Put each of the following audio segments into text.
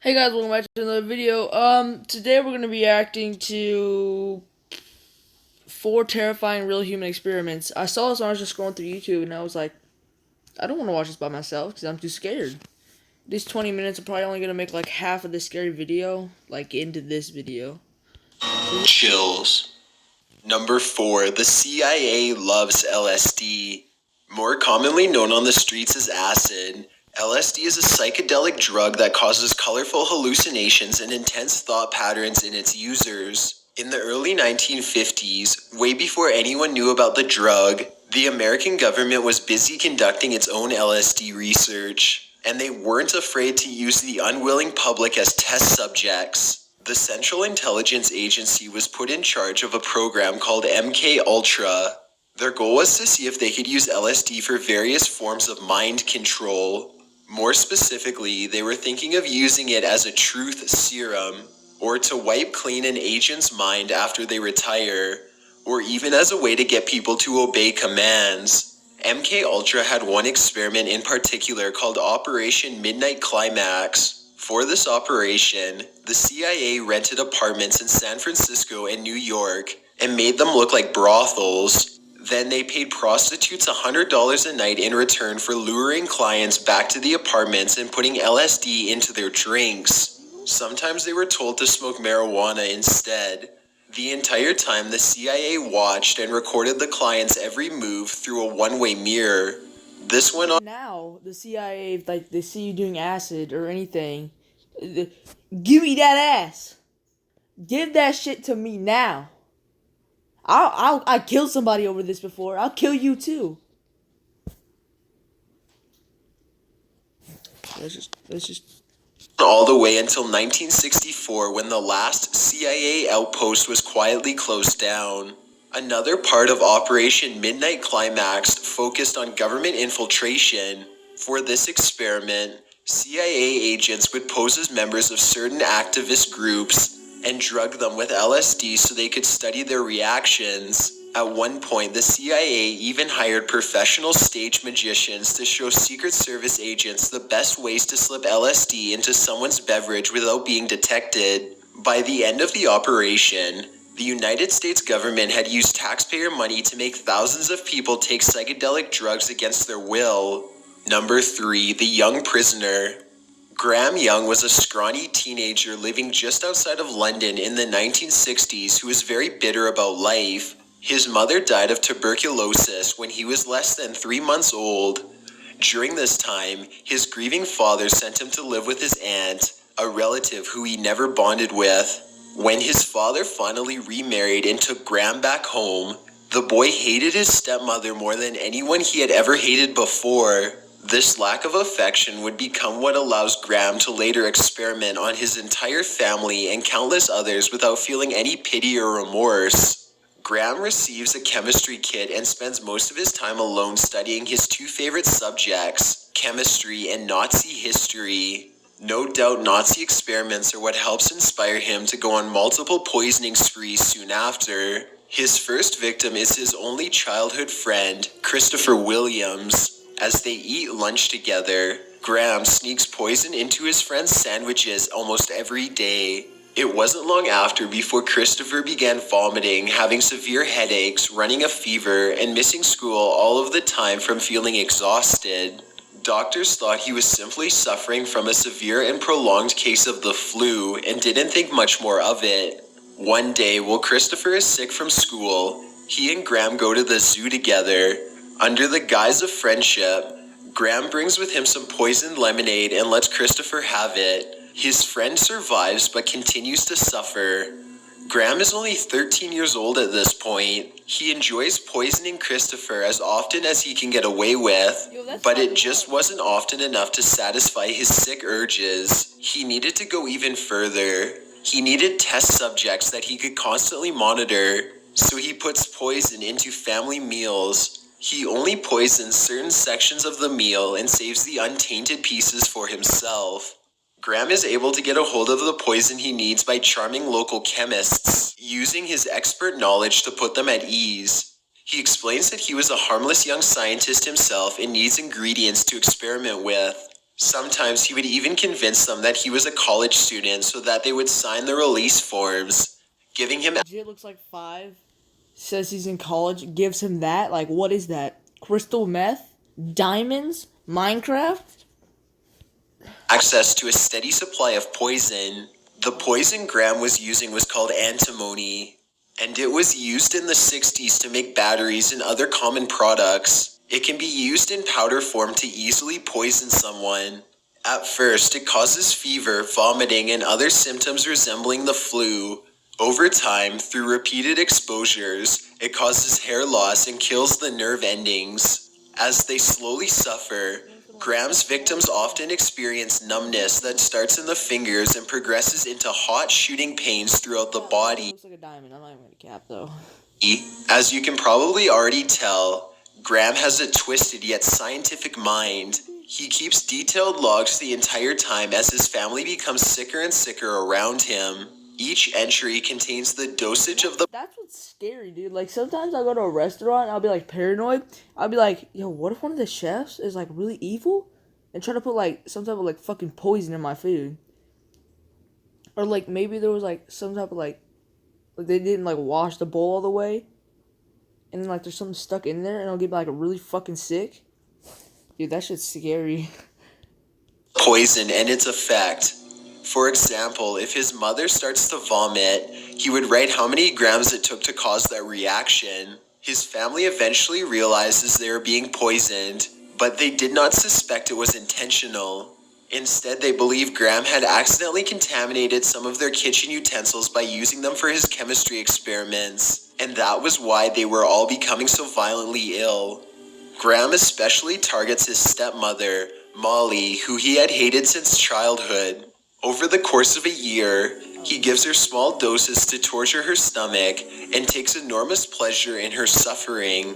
Hey guys, welcome back to another video. Today we're gonna be reacting to 4 terrifying real human experiments. I saw this when I was just scrolling through YouTube, and I was like, I don't want to watch this by myself because I'm too scared. These 20 minutes are probably only gonna make like half of this scary video, like into this video. Chills. Number 4. The CIA loves LSD. More commonly known on the streets as acid, LSD is a psychedelic drug that causes colorful hallucinations and intense thought patterns in its users. In the early 1950s, way before anyone knew about the drug, the American government was busy conducting its own LSD research, and they weren't afraid to use the unwilling public as test subjects. The Central Intelligence Agency was put in charge of a program called MK Ultra. Their goal was to see if they could use LSD for various forms of mind control. More specifically, they were thinking of using it as a truth serum, or to wipe clean an agent's mind after they retire, or even as a way to get people to obey commands. MK Ultra had one experiment in particular called Operation Midnight Climax. For this operation, the CIA rented apartments in San Francisco and New York and made them look like brothels. Then they paid prostitutes $100 a night in return for luring clients back to the apartments and putting LSD into their drinks. Sometimes they were told to smoke marijuana instead. The entire time, the CIA watched and recorded the client's every move through a one-way mirror. This went on. Now the CIA, if like they see you doing acid or anything, give me that ass. Give that shit to me now. I killed somebody over this before. I'll kill you too. Let's just All the way until 1964, when the last CIA outpost was quietly closed down. Another part of Operation Midnight Climax focused on government infiltration. For this experiment, CIA agents would pose as members of certain activist groups and drug them with LSD so they could study their reactions. At one point, the CIA even hired professional stage magicians to show Secret Service agents the best ways to slip LSD into someone's beverage without being detected. By the end of the operation, the United States government had used taxpayer money to make thousands of people take psychedelic drugs against their will. Number 3. The Young Prisoner. Graham Young was a scrawny teenager living just outside of London in the 1960s who was very bitter about life. His mother died of tuberculosis when he was less than 3 months old. During this time, his grieving father sent him to live with his aunt, a relative who he never bonded with. When his father finally remarried and took Graham back home, the boy hated his stepmother more than anyone he had ever hated before. This lack of affection would become what allows Graham to later experiment on his entire family and countless others without feeling any pity or remorse. Graham receives a chemistry kit and spends most of his time alone studying his 2 favorite subjects, chemistry and Nazi history. No doubt Nazi experiments are what helps inspire him to go on multiple poisoning sprees soon after. His first victim is his only childhood friend, Christopher Williams. As they eat lunch together, Graham sneaks poison into his friend's sandwiches almost every day. It wasn't long after before Christopher began vomiting, having severe headaches, running a fever, and missing school all of the time from feeling exhausted. Doctors thought he was simply suffering from a severe and prolonged case of the flu and didn't think much more of it. One day, while Christopher is sick from school, he and Graham go to the zoo together. Under the guise of friendship, Graham brings with him some poisoned lemonade and lets Christopher have it. His friend survives but continues to suffer. Graham is only 13 years old at this point. He enjoys poisoning Christopher as often as he can get away with, but it just wasn't often enough to satisfy his sick urges. He needed to go even further. He needed test subjects that he could constantly monitor, so he puts poison into family meals. He only poisons certain sections of the meal and saves the untainted pieces for himself. Graham is able to get a hold of the poison he needs by charming local chemists, using his expert knowledge to put them at ease. He explains that he was a harmless young scientist himself and needs ingredients to experiment with. Sometimes he would even convince them that he was a college student so that they would sign the release forms, giving him Legit looks like 5. Says he's in college. Gives him that. Like, what is that? Crystal meth? Diamonds? Minecraft? access to a steady supply of poison. The poison Graham was using was called antimony, and it was used in the 60s to make batteries and other common products. It can be used in powder form to easily poison someone. At first, it causes fever, vomiting, and other symptoms resembling the flu. Over time, through repeated exposures, it causes hair loss and kills the nerve endings. As they slowly suffer, Graham's victims often experience numbness that starts in the fingers and progresses into hot shooting pains throughout the body. Looks like a diamond. I'm not even gonna cap though. As you can probably already tell, Graham has a twisted yet scientific mind. He keeps detailed logs the entire time as his family becomes sicker and sicker around him. Each entry contains the dosage of the... That's what's scary, dude. Like, sometimes I'll go to a restaurant and I'll be, like, paranoid. I'll be like, yo, what if one of the chefs is, like, really evil? And try to put, like, some type of, like, fucking poison in my food. Or, like, maybe there was, like, some type of, like they didn't, like, wash the bowl all the way. And then, like, there's something stuck in there and it'll get, like, really fucking sick. Dude, that shit's scary. poison and its effect. For example, if his mother starts to vomit, he would write how many grams it took to cause that reaction. His family eventually realizes they are being poisoned, but they did not suspect it was intentional. Instead, they believe Graham had accidentally contaminated some of their kitchen utensils by using them for his chemistry experiments, and that was why they were all becoming so violently ill. Graham especially targets his stepmother, Molly, who he had hated since childhood. Over the course of a year, he gives her small doses to torture her stomach and takes enormous pleasure in her suffering.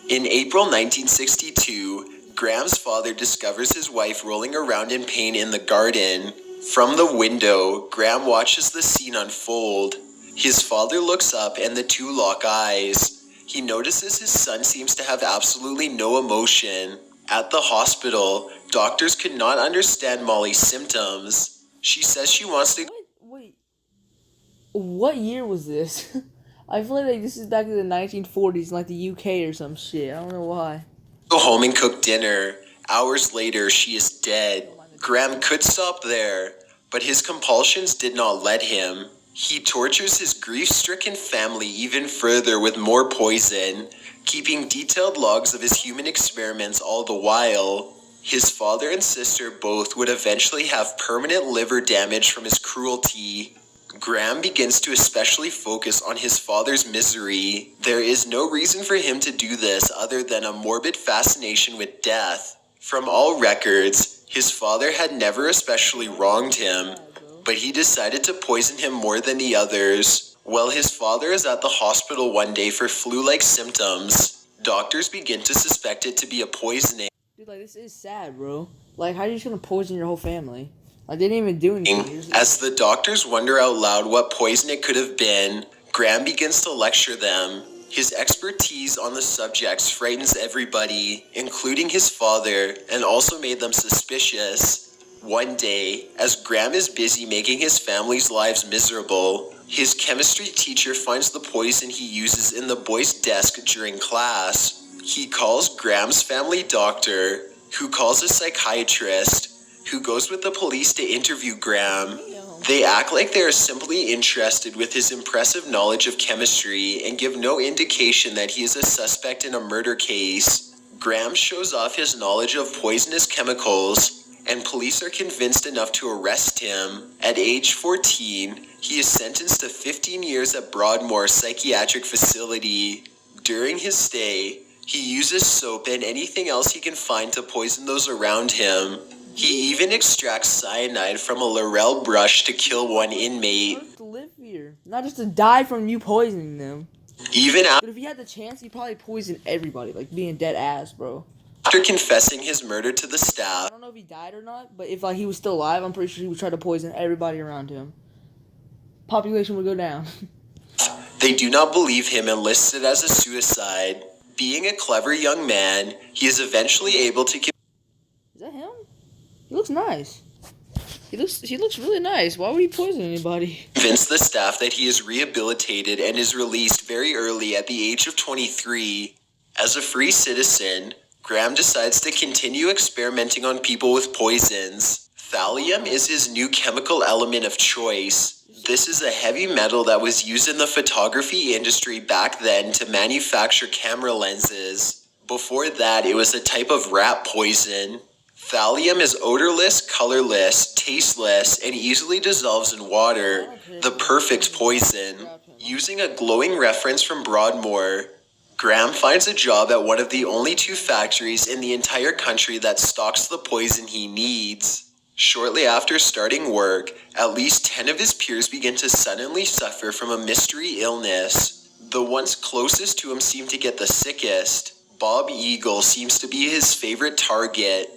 In April 1962, Graham's father discovers his wife rolling around in pain in the garden. From the window, Graham watches the scene unfold. His father looks up and the two lock eyes. He notices his son seems to have absolutely no emotion. At the hospital, doctors could not understand Molly's symptoms. She says she wants to Wait. What year was this? I feel like this is back in the 1940s in, like, the UK or some shit. I don't know why. go home and cook dinner. Hours later, she is dead. Graham could stop there, but his compulsions did not let him. He tortures his grief-stricken family even further with more poison, keeping detailed logs of his human experiments all the while. His father and sister both would eventually have permanent liver damage from his cruelty. Graham begins to especially focus on his father's misery. There is no reason for him to do this other than a morbid fascination with death. From all records, his father had never especially wronged him, but he decided to poison him more than the others. While his father is at the hospital one day for flu-like symptoms, doctors begin to suspect it to be a poisoning. Dude, like, this is sad, bro. Like, how are you just gonna poison your whole family? Like, they didn't even do anything. As the doctors wonder out loud what poison it could have been, Graham begins to lecture them. His expertise on the subjects frightens everybody, including his father, and also made them suspicious. One day, as Graham is busy making his family's lives miserable, his chemistry teacher finds the poison he uses in the boy's desk during class. He calls Graham's family doctor, who calls a psychiatrist, who goes with the police to interview Graham. They act like they are simply interested with his impressive knowledge of chemistry and give no indication that he is a suspect in a murder case. Graham shows off his knowledge of poisonous chemicals, and police are convinced enough to arrest him. At age 14, he is sentenced to 15 years at Broadmoor Psychiatric Facility. During his stay, he uses soap and anything else he can find to poison those around him. He even extracts cyanide from a Laurel brush to kill one inmate. Just to live here, not just to die from you poisoning them. Even But if he had the chance, he'd probably poison everybody, like being dead ass, bro. after confessing his murder to the I staff, don't know if he died or not, but if, like, he was still alive, I'm pretty sure he would try to poison everybody around him. Population would go down. they do not believe him and list it as a suicide. Being a clever young man, he is eventually able to Is that him? He looks nice. He looks really nice. Why would he poison anybody? Convince the staff that he is rehabilitated and is released very early at the age of 23. As a free citizen, Graham decides to continue experimenting on people with poisons. Thallium is his new chemical element of choice. This is a heavy metal that was used in the photography industry back then to manufacture camera lenses. Before that, it was a type of rat poison. Thallium is odorless, colorless, tasteless, and easily dissolves in water. The perfect poison. Using a glowing reference from Broadmoor, Graham finds a job at one of the only 2 factories in the entire country that stocks the poison he needs. Shortly after starting work, at least 10 of his peers begin to suddenly suffer from a mystery illness. The ones closest to him seem to get the sickest. Bob Eagle seems to be his favorite target.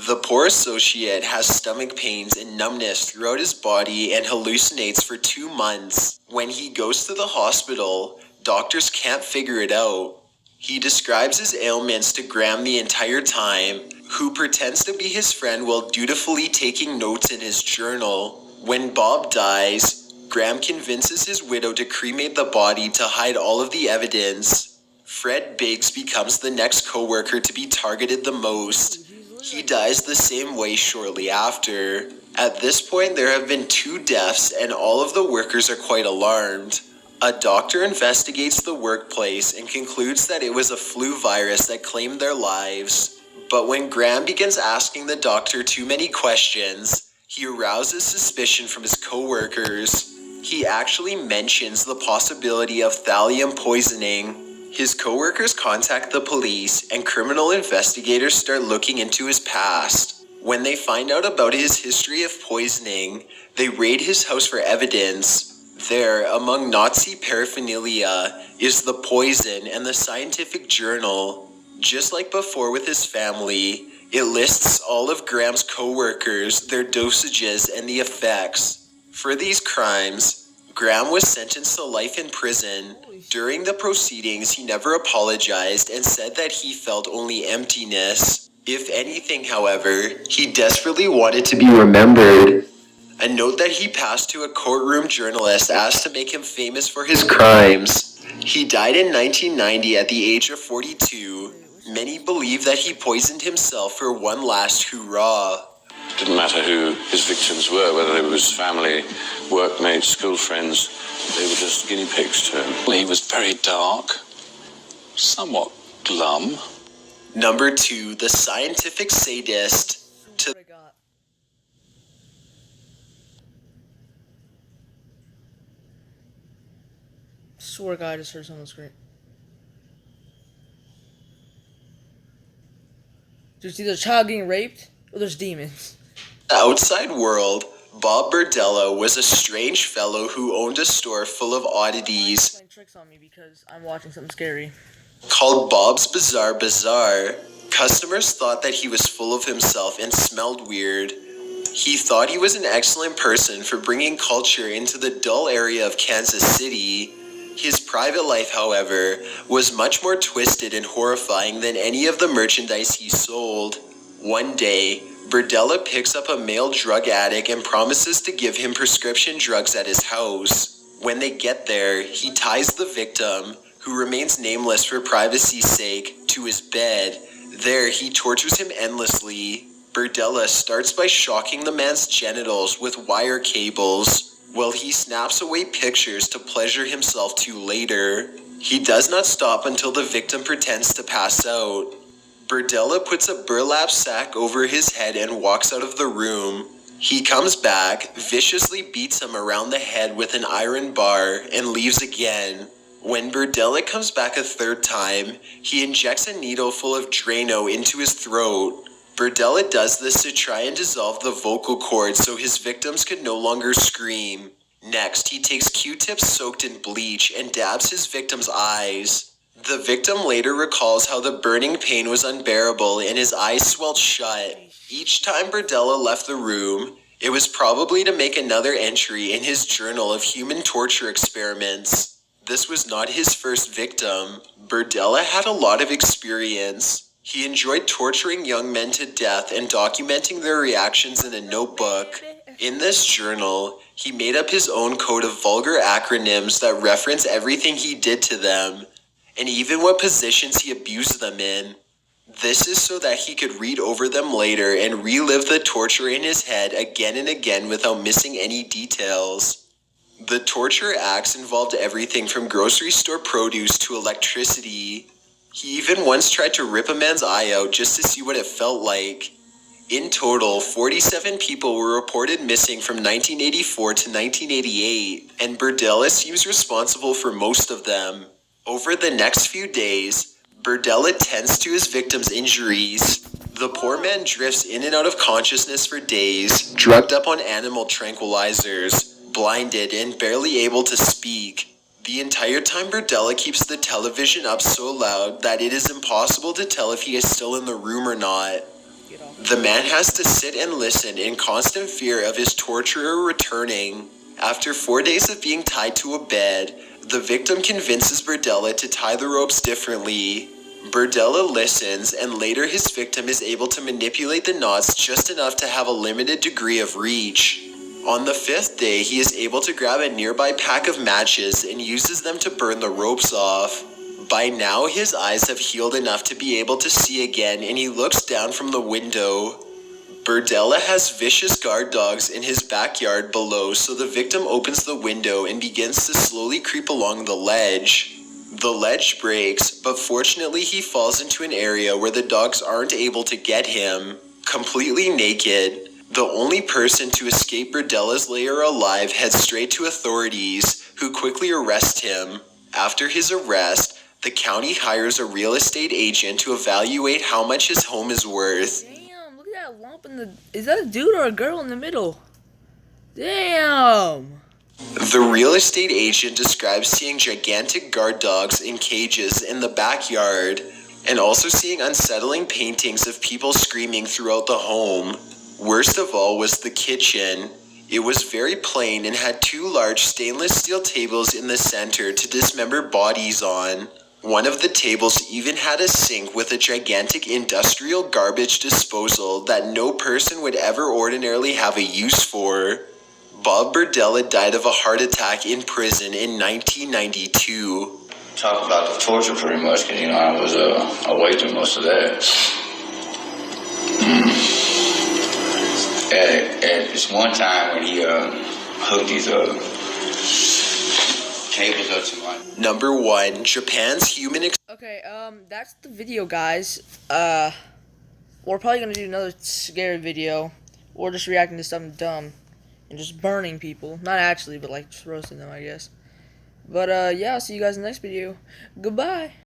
The poor associate has stomach pains and numbness throughout his body and hallucinates for 2 months. When he goes to the hospital, doctors can't figure it out. He describes his ailments to Graham the entire time, who pretends to be his friend while dutifully taking notes in his journal. When Bob dies, Graham convinces his widow to cremate the body to hide all of the evidence. Fred Biggs becomes the next co-worker to be targeted the most. He dies the same way shortly after. At this point, there have been 2 deaths and all of the workers are quite alarmed. A doctor investigates the workplace and concludes that it was a flu virus that claimed their lives. But when Graham begins asking the doctor too many questions, he arouses suspicion from his co-workers. He actually mentions the possibility of thallium poisoning. His co-workers contact the police and criminal investigators start looking into his past. When they find out about his history of poisoning, they raid his house for evidence. There, among Nazi paraphernalia, is the poison and the scientific journal. Just like before with his family, it lists all of Graham's co-workers, their dosages, and the effects. For these crimes, Graham was sentenced to life in prison. During the proceedings, he never apologized and said that he felt only emptiness. If anything, however, he desperately wanted to be remembered. A note that he passed to a courtroom journalist asked to make him famous for his crimes. He died in 1990 at the age of 42. Many believe that he poisoned himself for one last hurrah. It didn't matter who his victims were, whether it was family, workmates, school friends, they were just guinea pigs to him. He was very dark, somewhat glum. Number 2, the scientific sadist. Swear to God, I just heard someone scream. There's either a child getting raped or there's demons. The outside world, Bob Berdella was a strange fellow who owned a store full of oddities. Playing tricks on me because I'm watching something scary. Called Bob's Bizarre Bazaar. Customers thought that he was full of himself and smelled weird. He thought he was an excellent person for bringing culture into the dull area of Kansas City. His private life, however, was much more twisted and horrifying than any of the merchandise he sold. One day, Berdella picks up a male drug addict and promises to give him prescription drugs at his house. When they get there, he ties the victim, who remains nameless for privacy's sake, to his bed. There, he tortures him endlessly. Berdella starts by shocking the man's genitals with wire cables, while he snaps away pictures to pleasure himself to later. He does not stop until the victim pretends to pass out. Berdella puts a burlap sack over his head and walks out of the room. He comes back, viciously beats him around the head with an iron bar, and leaves again. When Berdella comes back a third time, he injects a needle full of Drano into his throat. Berdella does this to try and dissolve the vocal cords so his victims could no longer scream. Next, he takes Q-tips soaked in bleach and dabs his victim's eyes. The victim later recalls how the burning pain was unbearable and his eyes swelled shut. Each time Berdella left the room, it was probably to make another entry in his journal of human torture experiments. This was not his first victim. Berdella had a lot of experience. He enjoyed torturing young men to death and documenting their reactions in a notebook. In this journal, he made up his own code of vulgar acronyms that reference everything he did to them, and even what positions he abused them in. This is so that he could read over them later and relive the torture in his head again and again without missing any details. The torture acts involved everything from grocery store produce to electricity. He even once tried to rip a man's eye out just to see what it felt like. In total, 47 people were reported missing from 1984 to 1988, and Berdella seems responsible for most of them. Over the next few days, Berdella tends to his victims' injuries. The poor man drifts in and out of consciousness for days, drugged up on animal tranquilizers, blinded and barely able to speak. The entire time Berdella keeps the television up so loud that it is impossible to tell if he is still in the room or not. The man has to sit and listen in constant fear of his torturer returning. After 4 days of being tied to a bed, the victim convinces Berdella to tie the ropes differently. Berdella listens, and later his victim is able to manipulate the knots just enough to have a limited degree of reach. On the 5th day, he is able to grab a nearby pack of matches and uses them to burn the ropes off. By now, his eyes have healed enough to be able to see again, and he looks down from the window. Berdella has vicious guard dogs in his backyard below, so the victim opens the window and begins to slowly creep along the ledge. The ledge breaks, but fortunately he falls into an area where the dogs aren't able to get him. Completely naked, the only person to escape Berdella's lair alive heads straight to authorities, who quickly arrest him. After his arrest, the county hires a real estate agent to evaluate how much his home is worth. Damn, look at that lump in the... Is that a dude or a girl in the middle? Damn! The real estate agent describes seeing gigantic guard dogs in cages in the backyard, and also seeing unsettling paintings of people screaming throughout the home. Worst of all was the kitchen. It was very plain and had 2 large stainless steel tables in the center to dismember bodies on. One of the tables even had a sink with a gigantic industrial garbage disposal that no person would ever ordinarily have a use for. Bob Berdella died of a heart attack in prison in 1992. Talk about the torture pretty much, because, I was away through most of that. At this one time when he hooked these cables up to my... Number 1, Japan's human... Okay, that's the video, guys. We're probably gonna do another scary video. Or just reacting to something dumb. And just burning people. Not actually, but like just roasting them, I guess. But, yeah, I'll see you guys in the next video. Goodbye.